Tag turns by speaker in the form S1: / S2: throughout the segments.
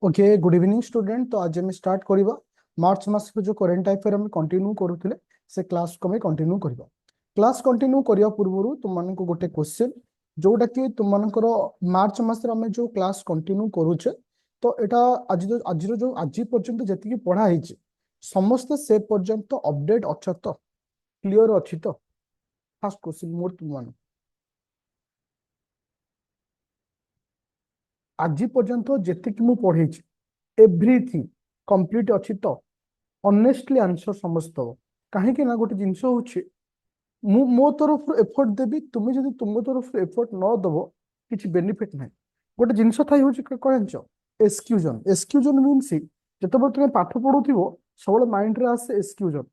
S1: Okay good evening student. तो आज हम स्टार्ट करवा मार्च मास जो करेन्ट अफेयर हम कंटिन्यू करूले से क्लास को कंटिन्यू करवा। क्लास कंटिन्यू करने पूर्व तुम गोटे क्वेश्चन जोटा कि तुम मार्च मास जो क्लास कंटिन्यू करुचे तो यहाँ आज जो आज पर्यंत जी पढ़ाई समस्त से पर्यंत अपडेट अच्छा तो क्लियर अच्छी तो फास्ट क्वेश्चन मोर तुम आज पर्यंत जी मु पढ़े एव्रीथिंग कंप्लीट अच्छी तो ऑनेस्टली आंसर समझ दब कहीं ना गोटे जिनस हूँ मो तरफ एफर्ट देवी तुम्हें जब तुम तरफ एफर्ट न दब किसी बेनिफिट ना गोटे जिनस थी हूँ कौन जान एक्सक्यूजन मीनस जिते तुम्हें पाठ पढ़ुव सब माइंड रे आसे एक्सक्यूजन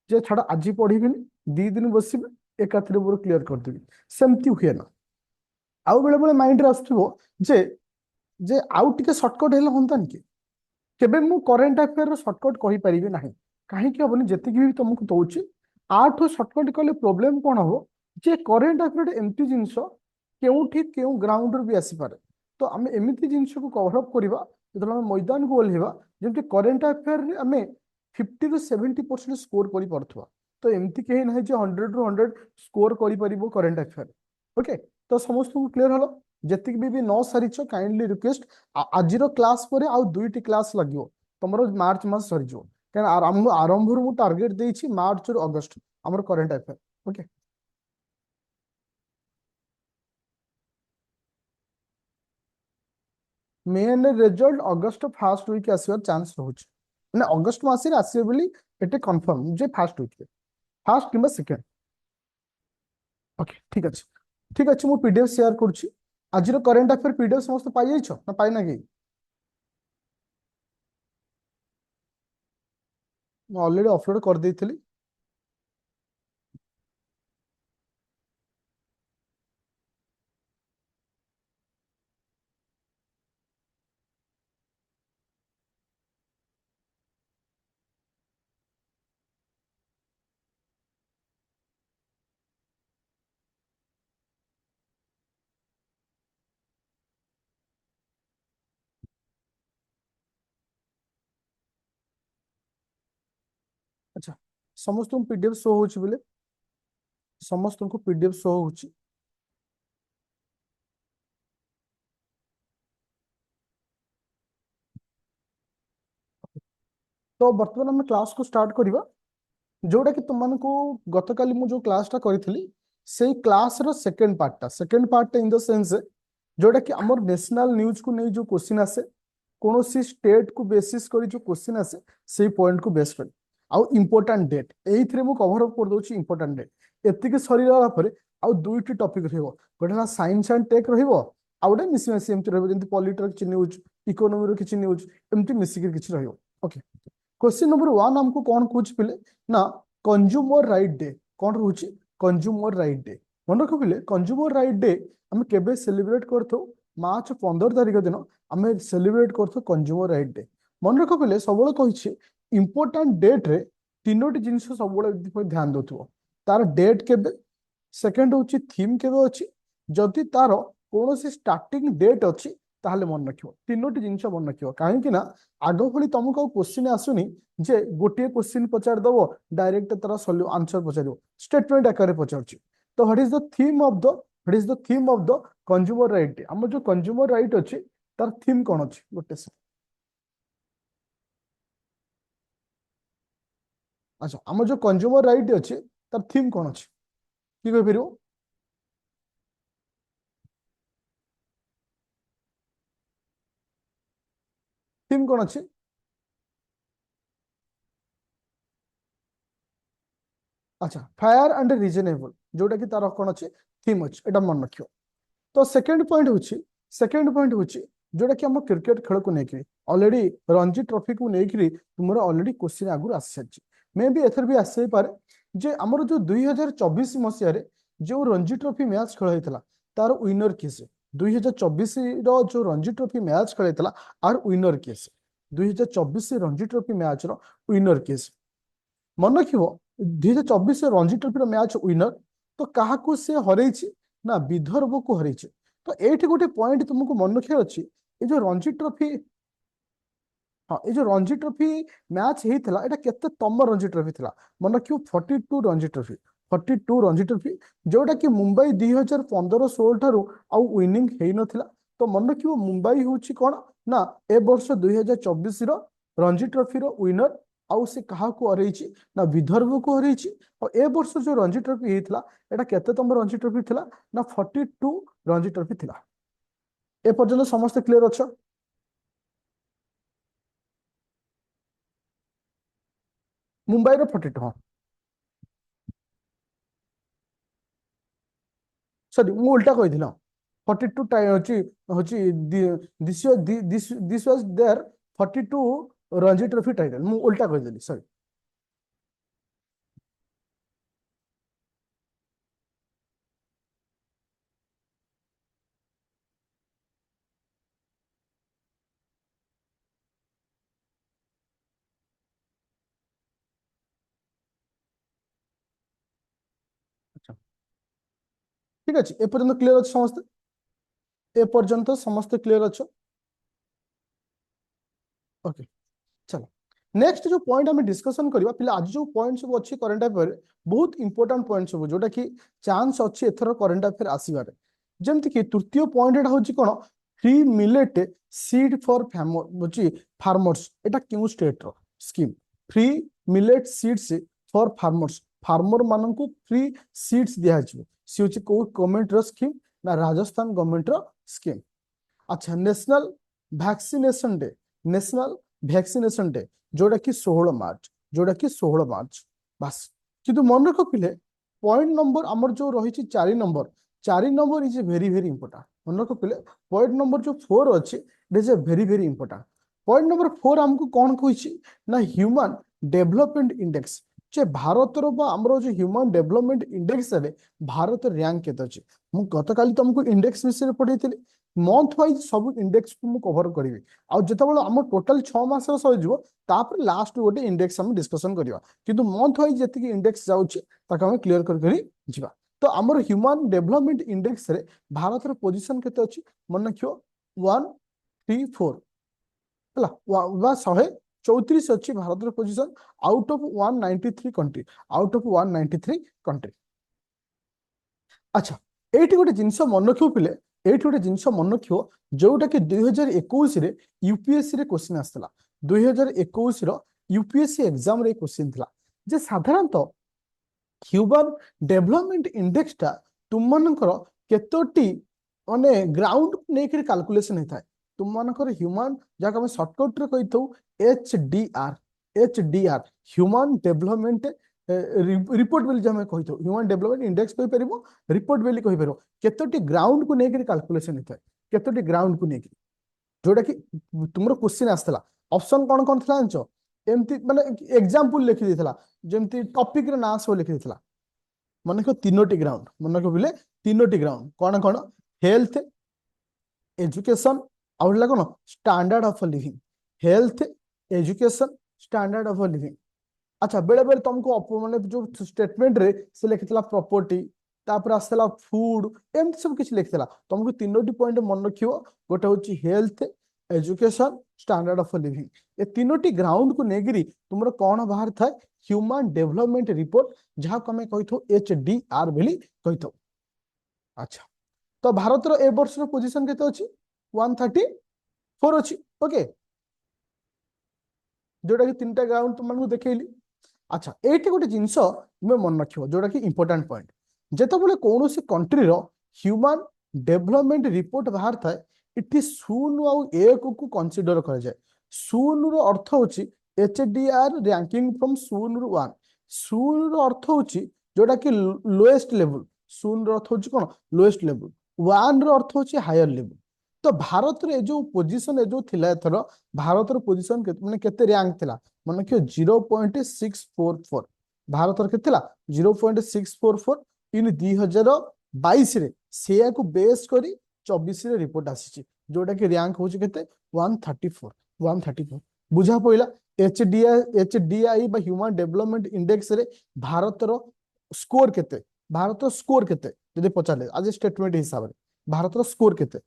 S1: जे छाड़ा आज पढ़ीबिनी 2 दिन बस एकाथरे पूरा क्लीयर करदेवी सेमती हुए ना आउ बेले बेले माइंड रे आसुव जे जे आउ टिके सर्टकट हेले हंतानी कि केबे मु करेन्ट अफेयर सर्टकट कहि परिबे नाही काहे कि हबनी जति भी तुमको दउची आठो सर्टकट कले प्रॉब्लम कोन हो जे करेन्ट अफेयर एमती जिंस केउठी केउ ग्राउंड रे भी आसी पारे तो आमे एमिति जिंस को कवर अप करबा जतला मैदान को ओल्हेबा जेमति करेन्ट अफेयर रे आमे 50 ରୁ 70% स्कोर करि परथवा तो एमती केही नाही जे 100 ରୁ 100 स्कोर करि परिबो करेन्ट अफेयर। ओके तो समस्त को क्लियर हलो जति भी न सारिछ काइंडली रिक्वेस्ट आज क्लास पर आउ 2टी क्लास लगे तुम मार्च मास सरीज क्या आरंभ मु टार्गेट देछि मार्च ରୁ अगस्त हमर current affair. Okay main result अगस्त फास्ट वीक आसबार चांस रोचे मैंने अगस्त मास आसवे बोली एटे कंफर्म जे फास्ट वीक फास्ट कि सेकेंड। ओके ठीक अच्छे मु पीडीएफ शेयर करुच्ची आज करेन्ट अफेयर पीडीएफ समस्त पाई जाइछ ना पाई ना कि ऑलरेडी अपलोड कर देइथिली। अच्छा समस्त पीडीएफ शो होची बोले समस्त को पीडीएफ शो होची। तो बर्तमान आम क्लास को स्टार्ट करवा जोटा कि तुमको गत काली मु जो क्लासटा करी से क्लास रो second part in the sense जोटा कि आमर नेशनल न्यूज को नहीं जो क्वेश्चन आसे कौन सी स्टेट को बेसिस करी जो क्वेश्चन आसे से पॉइंट को बेस कर आउ इंपोर्टेंट डेट एथरे मु कवर अप कर दोची इंपोर्टेंट डेट एतिके सरीला परे आउ 2टी टॉपिक रहइबो गोटे ना साइंस एंड टेक रहइबो आउ गोटे मिसी मिसी एमति रहइबो जेंति पॉलिटिकल किछि न्यूज इकोनॉमी रो किछि न्यूज एमति मिसी के किछि रहइबो। ओके क्वेश्चन नंबर 1 हमको कौन पूछ पिले ना कंज्यूमर राइट डे कौन रोची कंज्यूमर राइट डे मन रख पिले कंज्यूमर राइट डे हम केबे सेलिब्रेट करथो मार्च 15 तारिख दिन आम सेलिब्रेट करथो कंज्यूमर राइट डे मन रख पिले सब कही इंपोर्टाट डेट रे 3टी जिनस सब ध्यान दो तार डेट केबे सेकेंड हूँ थीम केबे अच्छी जदि तार कौन स्टार्टिंग डेट अच्छी ताहले मन रख 3टी जिनस मन रख कहीं आग भली तुमको क्वेश्चन आसुनी जे गोटे क्वेश्चन पचार दब डायरेक्ट तार आंसर पचार स्टेटमेंट आकार पचार तो what is the theme of the consumer right आम जो कंज्यूमर राइट अच्छी तार थीम कौन अच्छी गोटे से अच्छा आम जो कंज्यूमर राइट अच्छी तार थीम कौन अच्छी कि कह पार थीम कौन अच्छी अच्छा फायर एंड रिजनेबल जोटा कि तार कौन अच्छी थीम अच्छी एटा मन रखियो। तो सेकेंड पॉइंट हूँ जोटा कि हम क्रिकेट खेल को लेकर ऑलरेडी रणजी ट्रॉफी को लेकर तुम ऑलरेडी क्वेश्चन आगुरी आसी सारी मे भी एथर भी आस जे आमर जो 2024 मसीह जो रणजी ट्रॉफी मैच खेल होता तार विनर किए से 2024 जो रणजी ट्रॉफी मैच खेल होता आर विनर किए से 2024 रणजी ट्रॉफी मैच विनर किए से मन रख 2024 रणजी ट्रॉफी मैच विनर तो क्या सी हर ना विदर्भ को हर तो ये गोटे पॉइंट तुमको मन रखार अच्छी ये जो रणजी ट्रॉफी हाँ ये जो रणजी ट्रॉफी मैच होता है केते तम रणजी ट्रॉफी थिला मन रखियो 42 रणजी ट्रॉफी 42 रणजी ट्रॉफी जोटा कि मुंबई 2015-16 ठारू आउ विनिंग हेई नथिला तो मन रखियो मुंबई होची कोन ना ए वर्ष 2024 रो रणजी ट्रॉफी रो विनर आउ से कहा को हरैछि ना विदर्भ को हरैछि और ए वर्ष जो रणजी ट्रॉफी हेइतला एटा केते तम रणजी ट्रॉफी थिला ना 42 रणजी ट्रॉफी थिला ए पर्यंत समस्त क्लियर अछ मुंबई रो 42 हाँ सॉरी मु उल्टा कहि दिला 42 टाइम होची होची this was there 42 Ranji trophy title मु उल्टा कहि देली सॉरी अच्छा ठीक अछि ए पर्यंत क्लियर अछि समस्त ए पर्यंत समस्त क्लियर अछि ओके चलो नेक्स्ट जो पॉइंट हमें डिस्कशन करबा पिला आज जो पॉइंट सब अछि करंट अफेयर बहुत इंपोर्टेंट पॉइंट सब जोटा कि चांस अछि एथरो करंट अफेयर आसीबार जेमति कि तृतीय पॉइंट एटा होछि कोन फ्री मिलेट सीड फॉर होछि फार्मर्स एटा क्यों स्टेट रो scheme free millet seeds for farmers farmer मानन को फ्री सीड्स दिया छिबो सी होछि को गवर्नमेंट रो स्कीम ना राजस्थान गवर्नमेंट रो स्कीम अच्छा national vaccination day national vaccination day जोड़ा कि 16 मार्च जोड़ा कि 16 मार्च बस किंतु मन रख पिले पॉइंट नंबर आमर जो रही 4 number is very very important मन रख पिले पॉइंट नंबर जो 4 अच्छी it is a very very important point number 4 हमको कौन कही ना human development index J Bharat आमर जो ह्यूमन डेवलपमेंट इंडेक्स रे भारत रैंक केते अछि मु गत काली तुमको इंडेक्स विषय पढ़ेइथिली मंथ वाइज सब इंडेक्स को मु कवर करिवे आ जेतेबेले हम टोटल 6 मास सहिजो तापर लास्ट गोटे इंडेक्स हम डिस्कशन करिवा किंतु मंथ वाइज जति इंडेक्स जाउची ताका हम क्लियर कर करी जिवा तो हमर ह्यूमन डेवलपमेंट इंडेक्स रे भारत रो पोजीशन केते अछि मन रखियो 134 हला वा 134 अछि भारत रो position out of 193 country out of 193 country अच्छा एठी गोटे जिंस मन रखियो पिले एठी गोटे जिंस मन रखियो जोटा कि 2021 रे यूपीएससी रे क्वेश्चन आस्तला 2021 रो यूपीएससी एग्जाम रे क्वेश्चन थिला जे साधारणतः ह्यूमन डेवलपमेंट इंडेक्स टा तुम मानकर केतोटी माने ग्राउंड नेकर कैलकुलेशन होता है तुम मानकर ह्यूमन जाक हम शॉर्टकट रे कहिथौ एचडीआर ह्यूमन डेवलपमेंट रिपोर्ट बेली जमे कहिथौ ह्यूमन डेवलपमेंट इंडेक्स कहि परिबो रिपोर्ट बेली कहि परिबो केतोटी ग्राउंड को नेकर कैलकुलेशन होता है केतोटी ग्राउंड को नेकर जोटा कि तुमरो क्वेश्चन आस्तला ऑप्शन कोन कोन थला जानचो एमती माने एग्जांपल लिखि देथला जेमती टॉपिक रे नाम सब लिखि देथला मन को तीनोटी ग्राउंड मन को बिले तीनोटी ग्राउंड कोन कोन हेल्थ एजुकेशन आउट कोन standard of living health education standard of living अच्छा बेले बेले तुमको माने जो स्टेटमेंट रे से लिखितला प्रॉपर्टी तापर आसला फूड एमती सब किछ लिखितला तुमको तीनोटी पॉइंट मन रखियो गोटे होची health education standard of living ये तीनोटी ग्राउंड को नेगिरी तुमर कौन बाहर था ह्यूमन डेवलपमेंट रिपोर्ट जहाँ को हमें कहिथो एचडीआर बेली कहिथो अच्छा तो भारत रो ए वर्ष रो पोजीशन केते अछि 134 अछि ओके जोटा कि तीनटा ग्राउंड तुमको देखैली अच्छा एठी गोटे जिंस तुमे मन रखियो जोटा कि इंपोर्टेंट पॉइंट जेतेबेले कोनोसी कंट्री रो ह्यूमन डेवलपमेंट रिपोर्ट बाहर थाए इठी शून्य आउ एक को कंसीडर करा जाए शून्य रो अर्थ होची एचडीआर रैंकिंग फ्रॉम शून्य रो 1 शून्य रो अर्थ होची जोटा कि लोएस्ट लेवल शून्य रो अर्थ होची कोन लोएस्ट लेवल 1 रो अर्थ होची हायर लेवल तो भारत रे जो पोजीशन ए जो थिला एथरो भारत रो पोजीशन के माने केते रैंक थिला माने कि 0.644 भारत रो केते थिला 0.644 इन 2022 रे सेया को बेस करी 24 रे रिपोर्ट आसी जोटा कि रैंक होची केते 134 बुझा पइला एचडीआई बा ह्यूमन डेवलपमेंट इंडेक्स रे भारत रो स्कोर केते भारत रो स्कोर केते जदि पचाले आज स्टेटमेंट हिसाब रे भारत रो स्कोर केते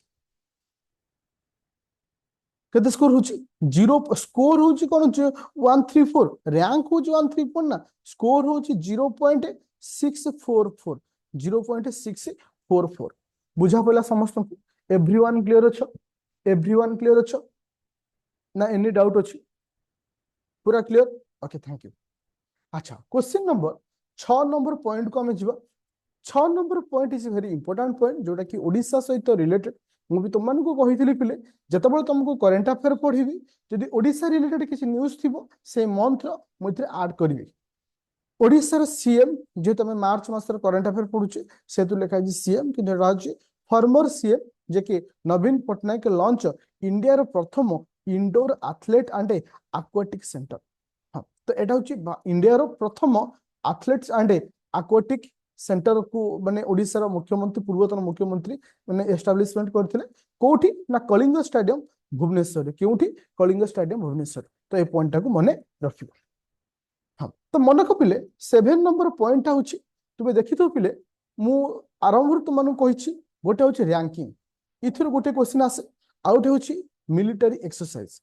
S1: केते स्कोर होची 0 स्कोर होची कोन 134 रैंक होची 134 ना स्कोर होची 0.644 0.644 बुझा पला समस्त को एवरीवन क्लियर अछ एवरीवन क्लियर अछ ना एनी डाउट अछि पूरा क्लियर ओके थैंक यू अच्छा क्वेश्चन नंबर 6 नंबर पॉइंट को हमें जीवा 6 number point is very important point जोटा कि ओडिशा सहित रिलेटेड मु भी तुम को कहितली पिले जतबे तुमको करंट अफेयर पढिबी जदि ओडिशा रिलेटेड किसी न्यूज़ थिबो से मंथ रो मुइथरे ऐड करबी ओडिशा रो सीएम जे तमे मार्च मासर करंट अफेयर पढुचे से तो लिखा जी सीएम कि राज्य फॉर्मर सीएम जे कि नवीन पटनायक लॉन्च इंडिया रो प्रथम indoor athlete and aquatic centre हाँ तो एटा होची इंडिया रो प्रथम एथलेट्स एंड एक्वाटिक सेंटर को माने ओडिशा रो मुख्यमंत्री पूर्वतन मुख्यमंत्री माने एस्टाब्लिशमेंट करथिले कोठी ना कलिंग स्टेडियम भुवनेश्वर केउठी कलिंग स्टेडियम भुवनेश्वर तो ए पॉइंट को मने रखिबो हाँ तो मन पिले 7 नंबर पॉइंट होची तुमे देखि तो पिले मु आरंभ तुम कहिछि गोटे होची रैंकिंग इथुर गोटे क्वेश्चन आसे आउट होची मिलिटरी एक्सरसाइज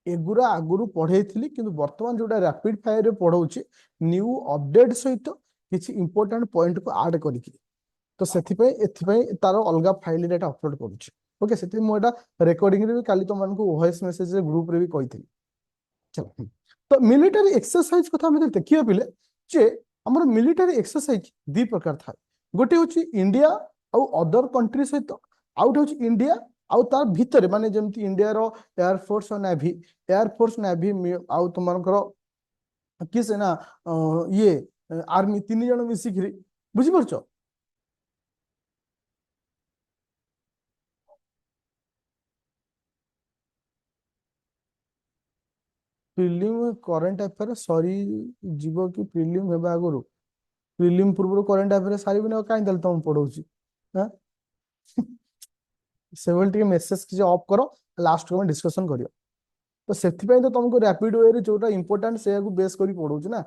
S1: एगुरा आगुरु पढ़े थी कि बर्तमान जोटा रैपिड फायर पढ़ाऊँ न्यू अपडेट सहित किसी इंपोर्टेंट पॉइंट को ऐड करी तो से तार अलग फाइल अपलोड करुच्चे ओके से मुझे रेकर्डिंग भी काली तुमको वॉइस मेसेज ग्रुप रे भी कही चलो तो मिलिटरी एक्सरसाइज कथा हम देखिए पिले जे हमर मिलिटरी एक्सरसाइज दी प्रकार था गोटे हूँ इंडिया आउ अदर कंट्री सहित आउट हूँ इंडिया आउ तार भितर माने जेमती इंडिया रो एयरफोर्स और नेवी आउ तुमको किस ना ये आर्मी 3 जन मिसिक बुझी पारछ प्रिलिम करंट अफेयर सरी जीव कि प्रिलिम हेबा आगुरु प्रिलिम पूर्व करंट अफेयर सारी बिना काई दल तुम पढौची हां सेवल टी मेसेज कि ऑफ करो लास्ट को डिस्कशन करियो तो सेथिपई तो तुमको रैपिड वे रे जोटा इंपोर्टेंट से को बेस करी पढौची ना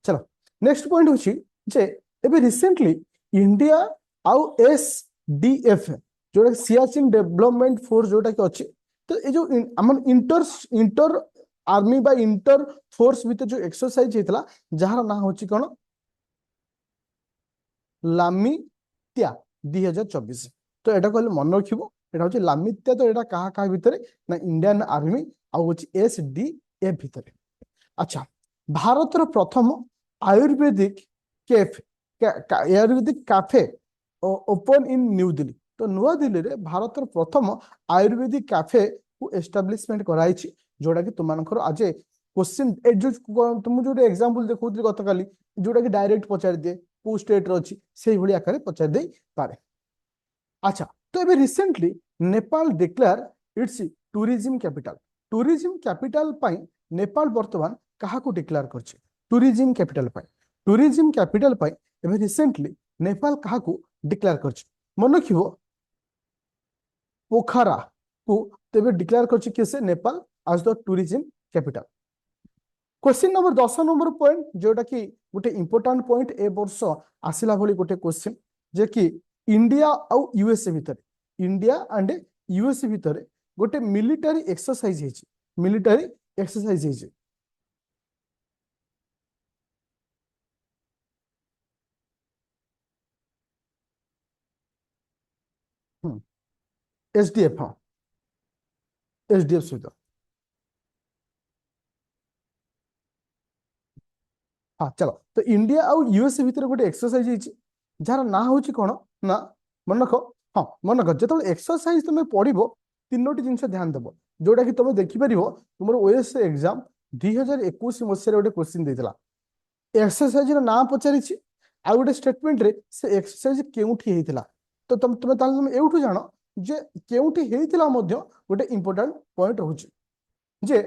S1: चलो नेक्स्ट पॉइंट होची जे एबे रिसेंटली इंडिया आउ एसडीएफ जोटा सियाचिन डेवलपमेंट फोर्स जोटा कि अछि तो ए जो हमन इंटर इंटर आर्मी बा इंटर फोर्स भीतर जो एक्सरसाइज हेतला जहार ना होची कोन लामित्या 2024 तो एटा कहले मन रखिबो एटा होची लामित्या तो एटा कहा कहा भीतर ना इंडियन आर्मी आ होची एसडीएफ भीतर अच्छा भारत रो प्रथम Ayurvedic Ayurvedic cafe open in new Delhi तो नुआ दिल्ली रे भारत रो प्रथम आयुर्वेदिक कैफे को एस्टाब्लिशमेंट कराई जोड़ा कि तुमको आज क्वेश्चन तुम जो एग्जांपल देखौथि गतकाली जोड़ा कि डायरेक्ट पचार दिए को स्टेट रो अछि सेही भली आकार पचार दे पारे अच्छा तो एबे recently Nepal declare its tourism capital पाई नेपाल वर्तमान कहा को डिक्लेयर करछि टूरिज्म कैपिटल पाई एबे रिसेंटली नेपाल कहा को डिक्लेयर करछि मन रखिबो पोखरा को तेबे डिक्लेयर करछि किसे Nepal as the tourism capital question number 10 number point जोटा कि गोटे इंपोर्टेंट पॉइंट ए वर्ष आसिला भली गोटे क्वेश्चन जे कि इंडिया आउ यूएसए भीतर इंडिया एंड यूएसए भीतर गोटे मिलिटरी एक्सरसाइज हेछि एसडीएफ हाँ एसडीएफ सहित हाँ चलो तो इंडिया आउ यूएसए भीतर गोटे एक्सरसाइज हेछि जार ना होछि कोन ना मन रख हाँ मन रख जत एक्सरसाइज तुम पढ़िबो तीनोटी जिनस ध्यान देबो जोटा कि तुम देखि परिबो तुमर ओएसए एग्जाम 2021 मसिया रे गोटे क्वेश्चन देइतला एक्सरसाइज रो ना पचारिछि आ गोटे स्टेटमेंट रे से एक्सरसाइज केउठी हेइतला तो तुम एउठु जानो जे केउठी हेइतला मध्य गोटे इंपोर्टेंट पॉइंट होछि जे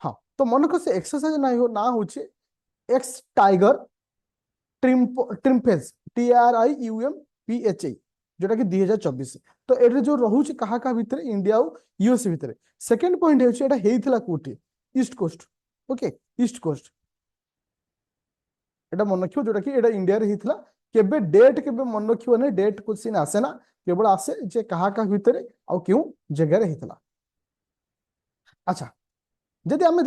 S1: हाँ तो मन को से एक्सरसाइज ना होछि एक्स टाइगर ट्रिम्पेज TRIUMPHA जोटा कि 2024 तो एरे जो रहुछि कहा कहा भीतर इंडिया और यूएस भीतर सेकंड पॉइंट हेछि एटा हेइथिला कोठी east coast okay east coast एटा मन रखियो जोटा कि एटा इंडिया रे हेइथिला केबे डेट केबे मन रखियो ने डेट क्वेश्चन आसे ना केवल आसे जे कहा का भितर आ क्यों जगह रे हितला। अच्छा जदि आमे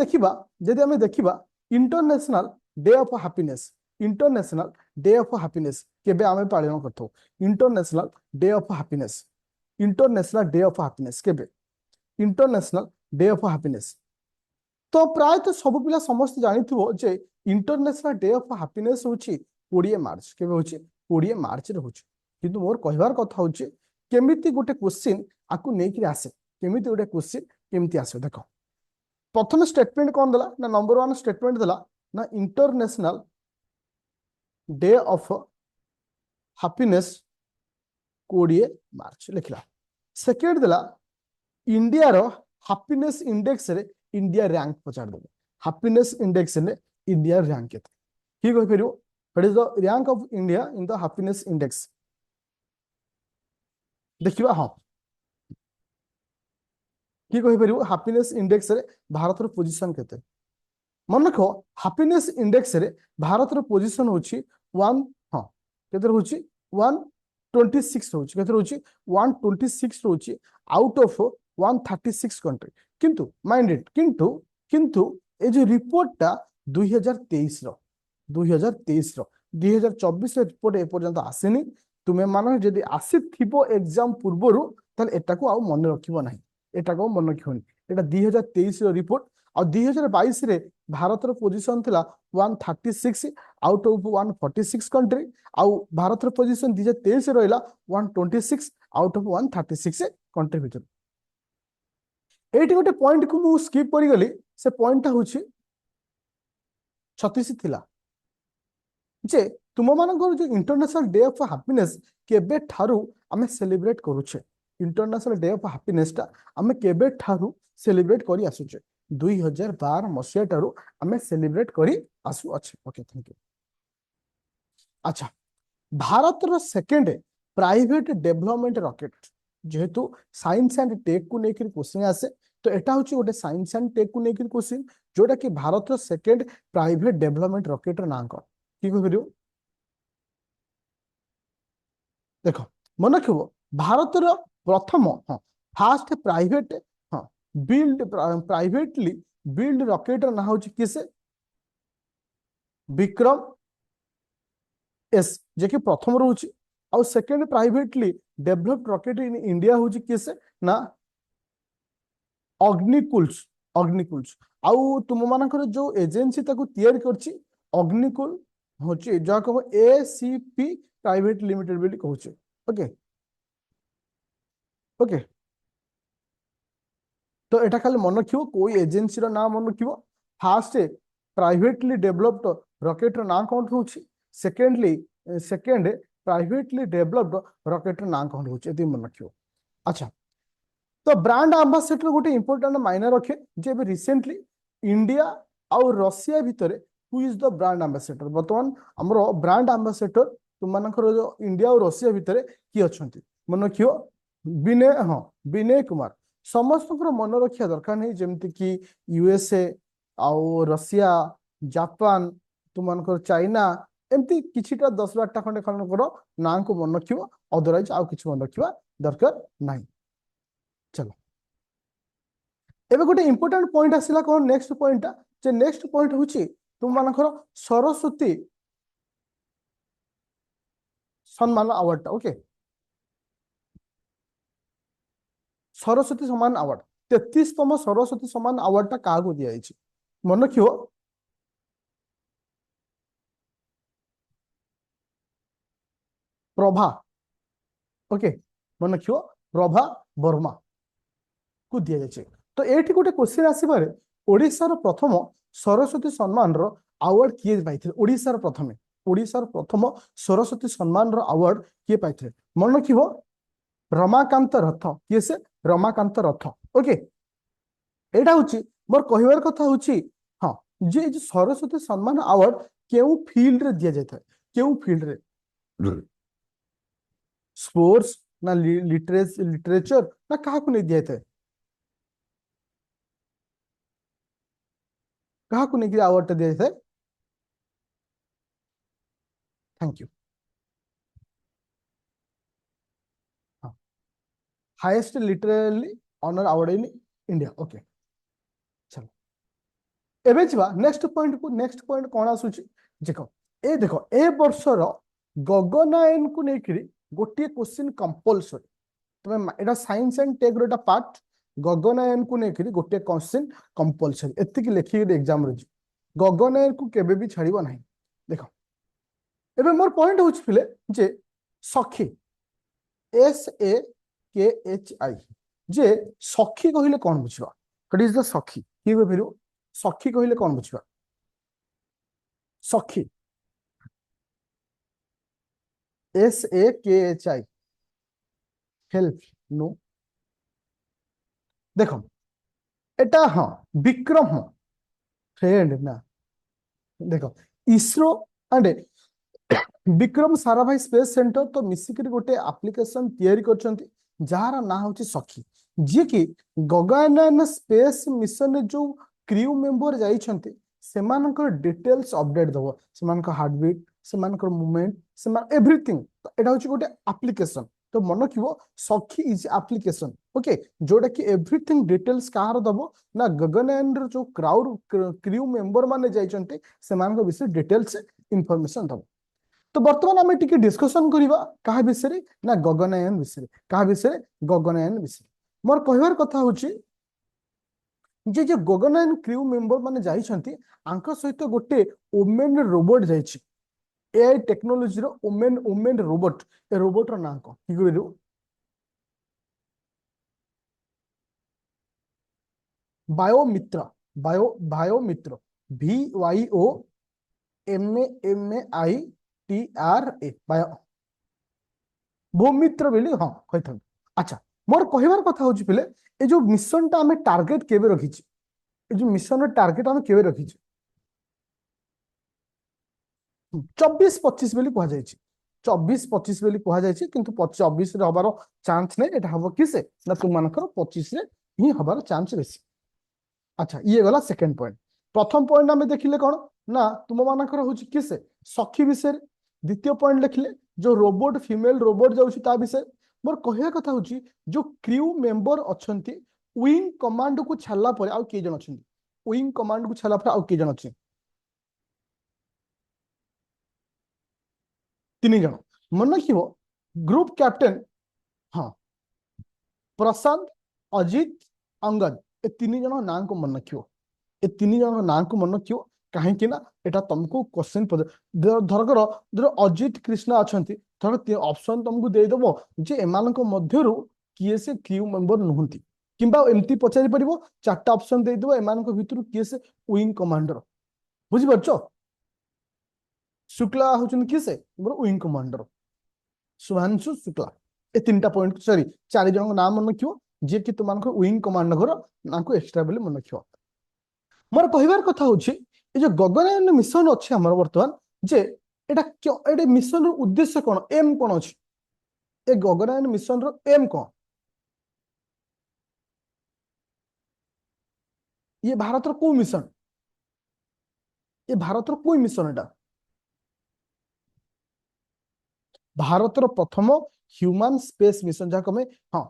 S1: देखिबा international day of happiness, international day of happiness केबे आमे पालन करथो international day of happiness, international day of happiness केबे इंटरनेशनल डे ऑफ हैप्पीनेस। तो प्रायतः सब पिला समस्त जानिथिबो जे इंटरनेशनल डे ऑफ हैप्पीनेस होची 20 मार्च केबे होची 20 मार्च रे होची। किंतु मोर कहबार कथा होची केमिति गोटे क्वेश्चन आकु नेकी आसे, केमिति गोटे क्वेश्चन केमिति आसे देखो। प्रथम स्टेटमेंट कौन देला ना नंबर 1 स्टेटमेंट देला ना इंटरनेशनल डे ऑफ हैप्पीनेस 20 मार्च लिखला। सेकेंड देला इंडिया रो हैप्पीनेस इंडेक्स रे इंडिया रैंक पचार देबो, हैप्पीनेस इंडेक्स रे इंडिया रैंक केते की कहि परियो what is the rank of India in the happiness index देखिबा। हां की कहि परियो हैप्पीनेस इंडेक्स रे भारत रो पोजीशन केते मन रखो। हैप्पीनेस इंडेक्स रे भारत रो पोजीशन होची 1 हां केते होची 126 होची केते होची 126 होची आउट ऑफ 136 कंट्री। किंतु माइंड इट किंतु किंतु ए जो रिपोर्ट टा 2023 रो 2023 रो 2024 रे रिपोर्ट ए पर्यंत आसेनी। तुमे मानो जदी आसी थिबो एग्जाम पूर्वरु तल एटा को आ मन रखिबो नाही, एटा को मन रखिबोनी। एटा 2023 रो रिपोर्ट आ 2022 रे भारत रो पोजीशन थिला 136 आउट ऑफ 146 कंट्री आउ भारत रो पोजीशन 2023 रहला 126 आउट ऑफ 136 कंट्री भीतर। एटी गोटे पॉइंट को मु स्किप करि गली, से पॉइंट ता होछि 36 थिला जे तुम मानकर जो इंटरनेशनल डे ऑफ हैप्पीनेस केबे ठारू आमे सेलिब्रेट करूछे। इंटरनेशनल डे ऑफ हैप्पीनेस ता आमे केबे ठारू सेलिब्रेट करी आसुछे 2012 मसिया ठारू आमे सेलिब्रेट करी आसु अच्छे। Okay thank you. अच्छा भारत रो सेकंड प्राइवेट डेवलपमेंट रॉकेट जेहेतु साइंस एंड टेक को लेकर क्वेश्चन आसे तो एटा होची गोटे साइंस एंड टेक को लेकर क्वेश्चन जोटा कि भारत रो सेकंड प्राइवेट डेवलपमेंट रॉकेट रो नाम को की कहियो देखो मन रखिबो। भारत रो प्रथम हां फास्ट प्राइवेट हां बिल्ड प्राइवेटली बिल्ड रॉकेट रो ना होची किसे विक्रम एस जे कि प्रथम रहउची और second privately developed rocket in India होची किसे ना अग्निकुल्स अग्निकुल्स आउ तुम मानकर जो एजेंसी ताको तैयार करची अग्निकुल होची जा को एसीपी प्राइवेट लिमिटेड बोली कहउची। ओके ओके तो एटा खाली मन रखियो कोई एजेंसी रो नाम मन रखियो। फास्ट प्राइवेटली डेवलप्ड रॉकेट रो नाम कौन होची, secondly second privately developed rocket रो नाम कौन होची एति मन रखियो। अच्छा तो ब्रांड एम्बेसडर गोटे इंपोर्टेंट मायने रखे जे रिसेंटली इंडिया और रशिया भितर who is the brand ambassador बर्तमान हमरो ब्रांड एम्बेसडर तुम मानकर जो इंडिया और रशिया भितर की अछंती मन रखियो विनय हां विनय कुमार। समस्त मन रखिया दरकार नहीं जेमति कि यूएसए आउ रशिया जापान तुम मानकर चाइना एमती किछिटा 10-12टा खंडे खंडकर नाम को मन रखियो अदरवाइज आउ किछ मन रखिया दरकार नहीं। चलो एबे गोटे इंपोर्टेंट पॉइंट आसिला कोन नेक्स्ट पॉइंट जे नेक्स्ट पॉइंट होची तुम मानकर सरस्वती सम्मान अवार्ड। ओके सरस्वती सम्मान अवार्ड 33तम सरस्वती सम्मान अवार्ड क्या को दिया जायछि मन रखियो। प्रभा ओके मन रखियो प्रभा वर्मा को दिया जायछि। तो एठी गोटे क्वेश्चन आसीबारे ओडिसा रो प्रथम सरस्वती सम्मान रो अवार्ड किए पाइथिले ओडिसा रो प्रथम सरस्वती सम्मान रो अवार्ड किए पाइथिले मन रखियो रमाकांत रथ किए से रमाकांत रथ। ओके एटा होची मोर कहिवार कथा होची हां जे जो सरस्वती सम्मान अवार्ड केउ फील्ड रे दिया जाय केउ फील्ड रे स्पोर्ट्स ना लिटरेचर ना कहा को नहीं दिया था कहा को नहीं अवार्ड दिया था। Thank you. Highest literary honour award in India. Okay चलो एबे जिबा नेक्स्ट पॉइंट को। नेक्स्ट पॉइंट कोन आसुची देखो ए वर्षर गगनायन को नेकरी गोटे क्वेश्चन कंपलसरी तुम एटा साइंस एंड टेक रो पार्ट गगनायन को नेकरी गोटे क्वेश्चन कंपलसरी एतिकी लेखि एग्जाम रे गगनायन को केबे भी छाड़िबो नाही। देखो एबे मोर पॉइंट होछि फिले जे सखी SAKHI जे सखी कहिले कोन बुझिबा व्हाट इज द सखी की फिरो सखी कहिले कोन बुझिबा सखी SAKHI हेल्प नो देखो एटा हाँ विक्रम फ्रेंड ना देखो ISRO and Vikram Sarabhai space centre तो मिसिक गोटे एप्लिकेशन तैयारी करछंती जार ना होची सखी जी कि गगनयान स्पेस मिशन जो क्रू मेंबर जाइछंती सेमानकर डिटेल्स अपडेट दबो सेमानकर हार्टबीट सेमानकर मूवमेंट सेमान एवरीथिंग एटा होची गोटे एप्लिकेशन तो मन रखिबो सखी इज एप्लिकेशन ओके जोटा कि एवरीथिंग डिटेल्स कहार दबो ना गगनयान रो जो क्राउड क्रू मेंबर माने जाइछंती सेमानकर विषय डिटेल्स इंफॉर्मेशन दबो। तो बर्तमान आम टी डिस्कसन करवा क्या विषय ना गगनयान विषय क्या विषय गगनयान विषय मोर कहबार कथा हूँ जे जे गगनयान क्रू मेंबर माने जाइछंती आंक सहित गोटे ओमेन रोबोट जाइछि एआई टेक्नोलॉजी रो ओमेन ओमेन रोबोट ए रोबोट रो नाम को की कहलु बायोमित्र बायोमित्र VYOMAMITRA बायो भूमित्र बोली हाँ कही अच्छा मोर कहबार कथा हूँ पिले ए जो मिशन टा आमे टार्गेट केबे रखिछि ए जो मिशन रो टार्गेट आमे केबे रखिछि 24-25 बोली कहा जायछि 24-25 बोली कहा जायछि किंतु 24 रे हबार चांस नै एटा हबो किसे ना तुम मानकर 25 रे ही हबार चांस बेसी। अच्छा ये गला सेकंड पॉइंट। प्रथम पॉइंट आमे देखिले कोन ना तुम मानकर होछि किसे सखी विषय। द्वितीय पॉइंट लिखले जो रोबोट फीमेल रोबोट जाउछि ता विषय। मोर कहया कथा होछि जो क्रू मेंबर अछंती विंग कमांड को छाला पर आउ के जन अछंती विंग कमांड को छाला पर आउ के जन अछि 3 जन मन रखिबो ग्रुप कैप्टन हाँ प्रशांत अजित अंगद ए 3 जन नाम को मन रखिबो ए 3 जन नाम को मन रखिबो कहीं ना एटा तुमको क्वेश्चन धरकर धर अजित कृष्णा अछंती धर ऑप्शन तुमको दे दबो जे एमानक मध्यरु किए से क्रू मेंबर नहुंती किंबा एमती पचारि परिबो 4टा ऑप्शन दे दबो एमानक भितरु किए से विंग कमांडर बुझि परछो शुक्ला होचन किए से विंग कमांडर सुहांशु शुक्ला ए 3टा पॉइंट सॉरी 4 जन नाम मन रखियो जे कि तुमनक विंग कमांडर नाको एक्स्ट्रा बोली मन रखियो। मोर कहबार कथा होछि ए जो गगनयान मिशन अछि हमर वर्तमान जे एटा क्यों एटे मिशन रो उद्देश्य कोन एम कोन अछि ए गगनयान मिशन रो एम कोन ये भारत रो को मिशन ये भारत रो कोई मिशन एटा भारत रो प्रथम ह्यूमन स्पेस मिशन जहा कमे हां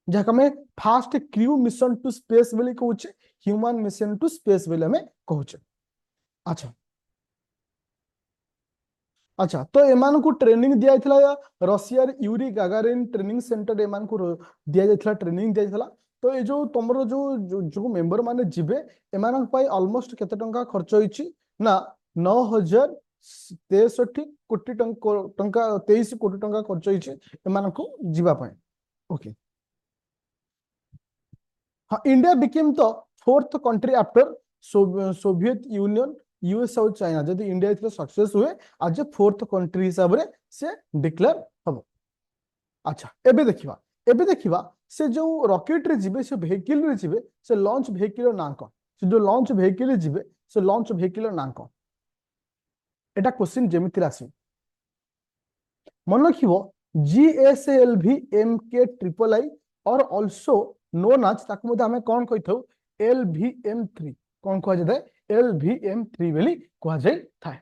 S1: जहा कमे fast crew mission to space बोली कहउछे ह्यूमन मिशन टू स्पेस बोली हमें कहउछे। अच्छा अच्छा तो एमान को ट्रेनिंग दिया जायथला Russia Yuri Gagarin training centre एमान को दिया जायथला ट्रेनिंग दिया जायथला। तो ये जो तुमरो जो मेंबर माने जिबे एमान पाई ऑलमोस्ट केते टंका खर्च होईची ना 9,063 कोटी टंका 23 कोटी टंका खर्च होईची एमान को जिबा पाई ओके। हाँ India became the 4th country after Soviet union US और चाइना जदि इंडिया इथले सक्सेस हुए आज 4th कंट्री हिसाब रे से डिक्लेयर हबो। अच्छा एबे देखिबा से जो रॉकेट रे जिबे से व्हीकल रे जिबे से लॉन्च व्हीकल रो नाम को से जो लॉन्च व्हीकल रे जिबे से लॉन्च व्हीकल रो नाम को एटा क्वेश्चन जेमिति रासी मन रखिबो GSLV MK-III और आल्सो नोन आज ताको मध्ये हमें कोन कहिथौ LVM-3 कोन कह जाय LVM-3 बेली कह जाय थाए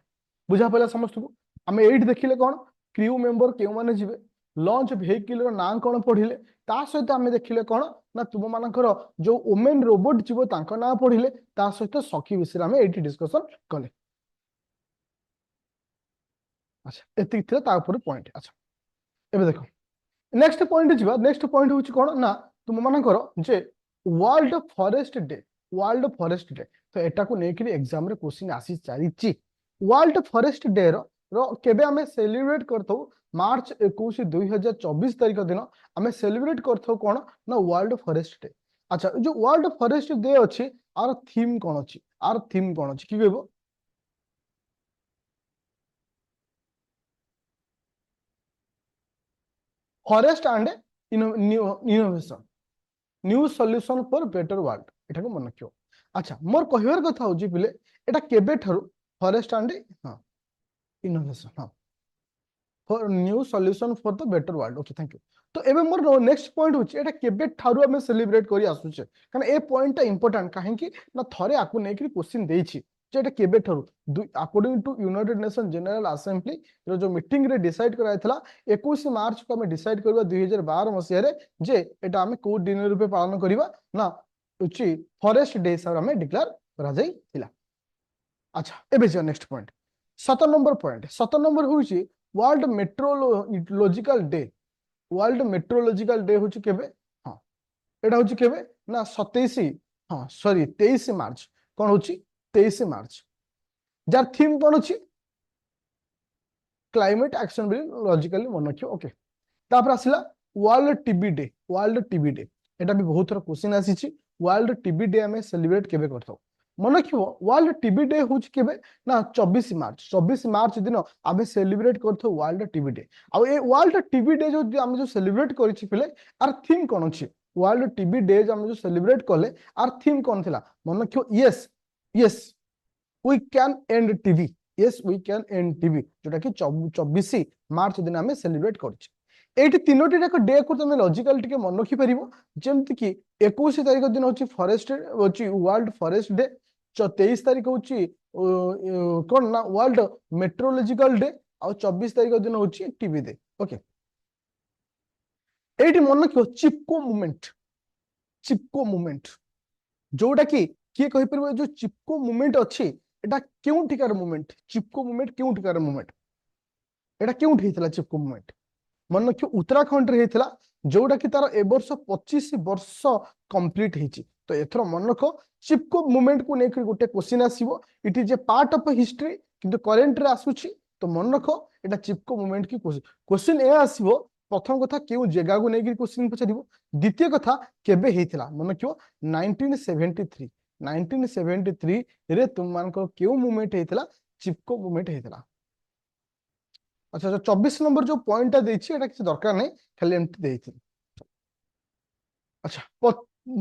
S1: बुझा पला समस्त को हमें एट देखिले कोन क्रू मेंबर केउ माने जिबे लॉन्च व्हीकल रो नाम कौन पढ़िले ता सहित आमे देखिले कौन ना तुम मानकर जो वुमेन रोबोट जीव तांको नाम पढ़िले ता सहित सखी विषय आमे एठी डिस्कशन कले। अच्छा एति थिला ता ऊपर पॉइंट। अच्छा एबे देखो नेक्स्ट पॉइंट जीवा। नेक्स्ट पॉइंट होची कौन ना तुम मानकर जे world forest day. World forest day तो एटा को नेकरी एग्जाम रे क्वेश्चन आसी चारिची। वर्ल्ड फॉरेस्ट डे रो केबे आमे सेलिब्रेट करथौ मार्च 21 2024 तारिख दिन आमे सेलिब्रेट करथौ कोन ना वर्ल्ड फॉरेस्ट डे। अच्छा जो वर्ल्ड फॉरेस्ट डे अछि आर थीम कोन अछि आर थीम कोन अछि की कहबो forest and innovation new solution for better world एटा को मन रखियो। अच्छा मोर कहबार कथा होची पिले एटा केबे ठरु फॉरेस्ट एंड हां इनोवेशन हां for new solution for the better world okay thank you. तो एबे मोर नेक्स्ट पॉइंट होची एटा केबे ठारु हमें सेलिब्रेट करी आसुचे कारण ए पॉइंट टा इंपोर्टेंट काहे कि ना थरे आकु नेकरी क्वेश्चन देइछि जे एटा केबे ठारु according to United Nation General Assembly जो मीटिंग रे डिसाइड कराइथला 21 मार्च को हमें डिसाइड करबा 2012 मसिया रे जे एटा हमें को दिन रूपे पालन करबा ना उची फॉरेस्ट डे हिसाब हमें डिक्लेयर करा जाई थिला। अच्छा एबे जे next point 7 number point 7 number होची world meteorological day. World meteorological day होची केबे हां एटा होची केबे ना 27 हां सॉरी 23 मार्च कोन होची 23 मार्च जार थीम कोन होची क्लाइमेट एक्शन बिल लॉजिकली मन रखियो ओके। तापर आसिला world TB day. World TB day एटा भी बहुत थोड़ा क्वेश्चन आसीची वर्ल्ड टीबी डे हमें सेलिब्रेट केबे करथौ मन रखियो वर्ल्ड टीबी डे होची केबे ना 24 मार्च दिन आमे celebrate करथौ world TB day. Uh a world TB day जो आमे जो सेलिब्रेट करिछि पिले आर थीम कोन अछि वर्ल्ड टीबी डे जो आमे जो सेलिब्रेट करले आर थीम कोन थिला मन रखियो yes yes we can end TB. Yes we can end TB जोटा कि 24 मार्च दिन आमे सेलिब्रेट करछि। एठी तीनोटी एक डे को तुम लॉजिकल टिके मन रखि परिबो जेमति कि 21 तारिख दिन होची फॉरेस्ट होची वर्ल्ड फॉरेस्ट डे 23 तारिख होची कोन ना वर्ल्ड मेट्रोलॉजिकल डे और 24 तारिख दिन होची टीबी डे ओके। एठी मन रखियो चिपको मूवमेंट। चिपको मूवमेंट जोटा कि किए कहि परबो जो चिपको मूवमेंट अछि एटा केउ ठिकार मूवमेंट चिपको मूवमेंट केउ ठिकार मूवमेंट एटा केउ ठितला चिपको मूवमेंट मन रखियो उत्तराखंड रे हेतला जोटा कि तार ए वर्ष 25 वर्ष कंप्लीट हेची। तो एथरो मन रखो चिपको मूवमेंट को नेक गोटे क्वेश्चन आसीबो it is a part of history किंतु करेंट रे आसुची तो मन रखो एटा चिपको मूवमेंट की क्वेश्चन ए आसीबो प्रथम कथा केउ जगह को नेक क्वेश्चन पछारिबो द्वितीय कथा केबे हेतला मन रखियो 1973 1973 रे तुम मान को केउ मूवमेंट हेतला चिपको मूवमेंट हेतला। अच्छा जो 24 नंबर जो पॉइंट देछि एटा किसी दरकार नहीं खाली एमटी देछि। अच्छा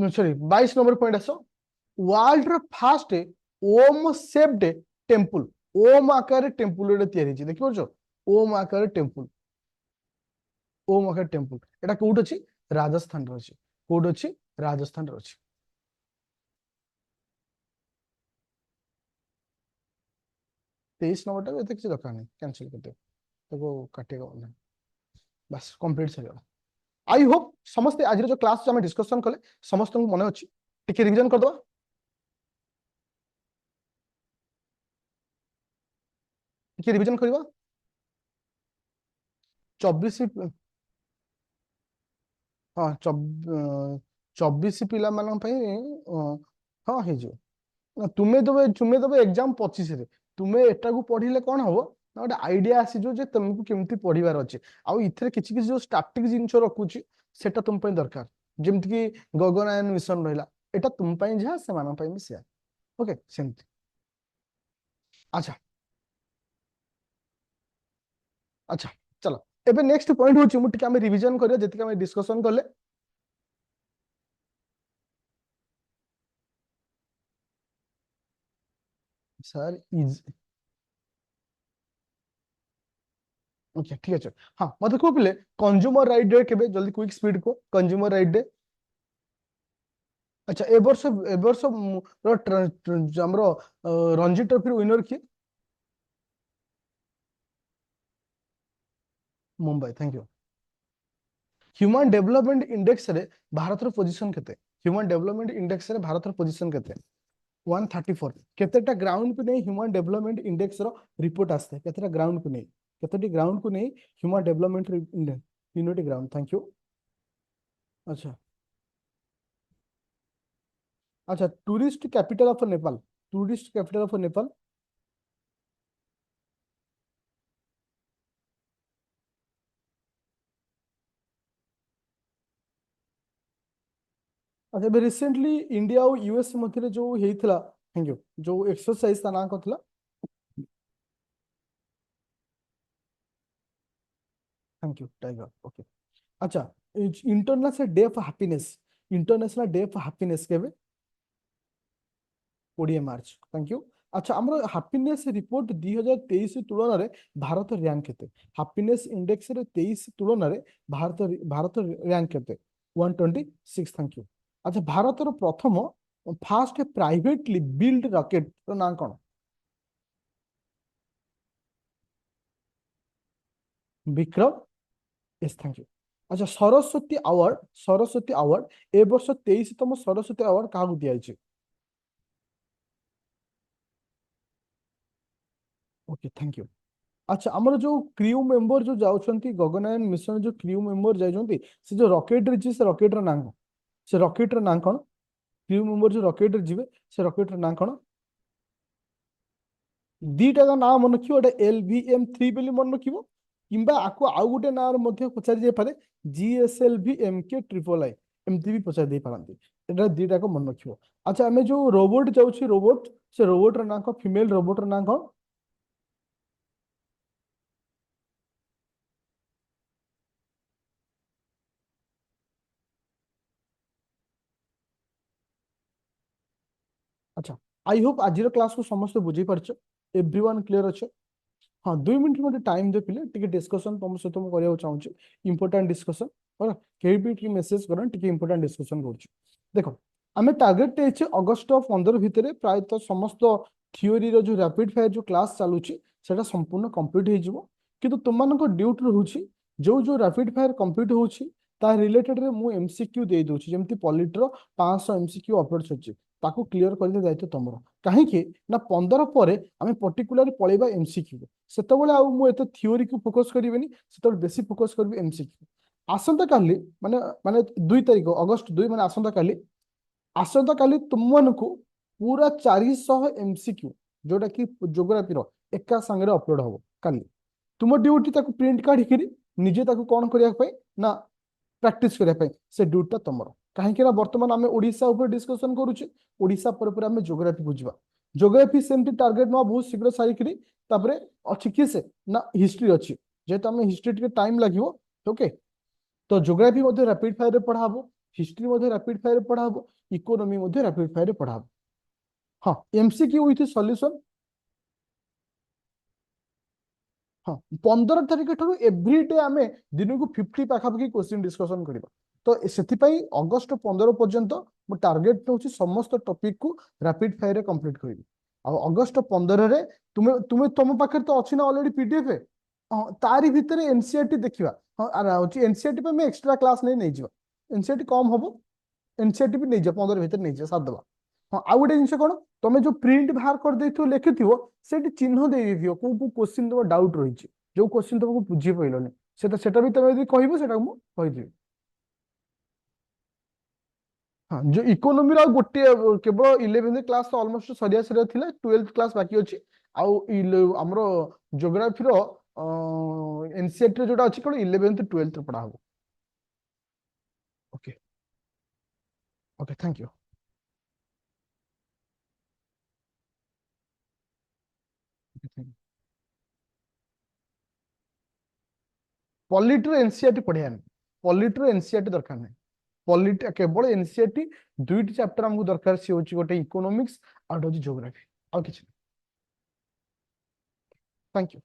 S1: सॉरी 22 नंबर पॉइंट आसो वर्ल्ड रो फर्स्ट ओम शेप्ड टेंपल ओम आकार टेंपल रे तयारी छि देखि परछो ओम आकार टेंपल ओम आकार टेंपल एटा कोउट अछि राजस्थान रो अछि कोउट अछि राजस्थान रो अछि। तेईस नंबर टा एते किसी दरकार नहीं कैंसिल कर दे तो काटेगा नहीं बस कंप्लीट सर गला। आई होप समस्त आज जो क्लास जो डिस्कशन कले समस्त को मन अच्छी टिके रिवीजन कर दो टिके रिवीजन करबा 24 हाँ 24 पिला मान हाँ हो तुम्हें एग्जाम 25 रे तुम्हें एटा को पढ़िले कौन हम ना गोटे आइडिया आसीजो जे तुमको केमती पढ़िबार अछि आउ इथरे किछि किछि जो स्टैटिक जिंस रखुची सेटा तुम पई दरकार जेमति कि गगनयान मिशन रहला एटा तुम पई जा से मान पई भी से ओके सेमति। अच्छा अच्छा चलो एबे नेक्स्ट पॉइंट होची मु टिके हम रिवीजन करिया जति हम डिस्कशन करले सर इज ओके ठीक है हाँ मत को पिले कंज्यूमर राइट डे केबे जल्दी क्विक स्पीड को कंज्यूमर राइट डे। अच्छा ए वर्ष हमरो रणजी ट्रॉफी विनर किए Mumbai thank you. Human development index रे भारत रो पोजीशन केते ह्यूमन डेवलपमेंट इंडेक्स रे भारत रो पोजीशन केते 134 केतेटा ग्राउंड पे नहीं ह्यूमन डेवलपमेंट इंडेक्स रो रिपोर्ट आस्ते केतेटा ग्राउंड को नहीं केतेटी ग्राउंड को नहीं human development index unity ground thank you अच्छा अच्छा tourist capital of Nepal tourist capital of Nepal अच्छा ଏବେ रिसेंटली इंडिया और यूएस मध्य जो हेइथला थैंक यू जो एक्सरसाइज ता ना कथला थैंक यू टाइगर ओके अच्छा international day of happiness international day of happiness केबे 20 मार्च थैंक यू अच्छा हमरो हैप्पीनेस रिपोर्ट 2023 तुलन रे भारत रैंक केते हैप्पीनेस इंडेक्स रे 23 तुलन रे भारत भारत रैंक केते 126 थैंक यू अच्छा भारत रो प्रथम फास्ट प्राइवेटली बिल्ड रॉकेट रो नाम कोन विक्रम यस थैंक यू अच्छा सरस्वती अवार्ड ए वर्ष 23तम सरस्वती अवार्ड काहू दिया छै ओके थैंक यू अच्छा हमर जो क्रू मेंबर जो जाउछंती गगनयान मिशन जो क्रू मेंबर जाइछंती से जो रॉकेट रे से रॉकेट रो नाम से रॉकेट रो नाम कोन क्रू मेंबर जो रॉकेट रे जिवे से रॉकेट रो नाम कोन दीटा का नाम मन रखियो एटा LVM3 बेली मन रखियो किंबा आको आउ गुटे नाम मध्ये पचारि जे पारे GSLV MK एमती भी पचारि दे पारंती एटा दीटा को मन रखियो अच्छा हमें जो रोबोट जाउछि रोबोट से रोबोट रो नाम को फीमेल रोबोट रो नाम को अच्छा आई होप आज क्लास को समस्त बुझी पारछ एवरीवन क्लियर अच्छे हाँ 2 मिनट मते टाइम दे पिले टिके डिस्कशन तुम सहित मु करिया चाहूची इंपोर्टेंट डिस्कशन होला केही भी टिके मेसेज करन टिके इंपोर्टेंट डिस्कशन करूची देखो आमे टारगेट टे अगस्त 15 भितरे प्राय तो समस्त थियोरी रो जो रैपिड फायर जो क्लास चालूची सेटा संपूर्ण कंप्लीट हे जिवो किंतु तुमन को ड्यूटी रहूची जो जो रैपिड फायर कंप्लीट होउची ता रिलेटेड रे मु एमसीक्यू दे दोची जेमति पॉलिट रो 500 एमसीक्यू अपलोड होची ताको क्लियर करले दायित्व तमरो काहे कि ना 15 परे आमे पर्टिकुलर पळेबा एमसीक्यू सेतबेले आ मु एते थियोरी को फोकस करिवेनी सेतबेले बेसी फोकस करबी एमसीक्यू आसंता काली माने माने 2 तारिख अगस्त 2 माने आसंता काली तुमनको पूरा 400 एमसीक्यू जोटा कि ज्योग्राफी रो एका संगे अपलोड हो काली तुम ड्यूटी ताको प्रिंट काढी करी निजे ताको कोन करिया पई ना प्रैक्टिस करिया पई से ड्यूटी तमरो कहीं ना बर्तमान आम ओडिशा ऊपर डिस्कशन करूचे ओडिशा पर आम जोग्राफी बुझा जोग्राफी सेमती टार्गेट ना बहुत शीघ्र सारिकी तापरे अच्छी किए से ना हिस्ट्री अच्छी जेहेतु आम हिस्ट्री टिके टाइम लगिवो ओके तो जोग्राफी मध्य रैपिड फायर रे पढ़ाबो हिस्ट्री मध्य रैपिड फायर रे पढ़ाबो इकोनॉमी मध्य रैपिड फायर रे पढ़ाबो हाँ एमसीक्यू विथ सॉल्यूशन हाँ 15 तारिख ठारू एवरीडे आम दिन को 50 पाखापाखि क्वेश्चन डिस्कशन करबा तो सेथिपाई अगस्त 15 पर्यंत मो टार्गेट होची समस्त टॉपिक को रैपिड फायर रे कंप्लीट करबी आ अगस्त 15 रे तुमे तुमे तुम पाखे तो अछि ना ऑलरेडी पीडीएफ है तारी भितरे एनसीईआरटी देखिबा हाँ आरा होची एनसीईआरटी पे मैं एक्स्ट्रा क्लास नहीं जिवा एनसीईआरटी कम हबो एनसीईआरटी भी नहीं जा 15 भितर नहीं जा साथ दबा हाँ आउ गोटे जिनस कौन तुम जो प्रिंट बाहर कर देथियो लेखिथियो सेठी चिन्ह दे दिथियो को क्वेश्चन तुम डाउट रही जो क्वेश्चन तुमको बुझी पाइलनी सेटा भी तुम यदि कहबो सेटा मु कहि हाँ जो इकोनॉमी रा गोटे केवल 11th क्लास तो ऑलमोस्ट सरिया सरिया थिला 12th क्लास बाकी अछि आउ हमरो ज्योग्राफी रो एनसीईआरटी जोटा अछि केवल 11th 12th पढ़ा हो okay okay thank you polity रो एनसीईआरटी पढ़िया नहीं पॉलिट रो एनसीईआरटी दरकार नहीं पॉलिट केवल एनसीईआरटी दुईटी चैप्टर हमको दरकार सी होची गोटे इकोनॉमिक्स और होची ज्योग्राफी और किछ थैंक यू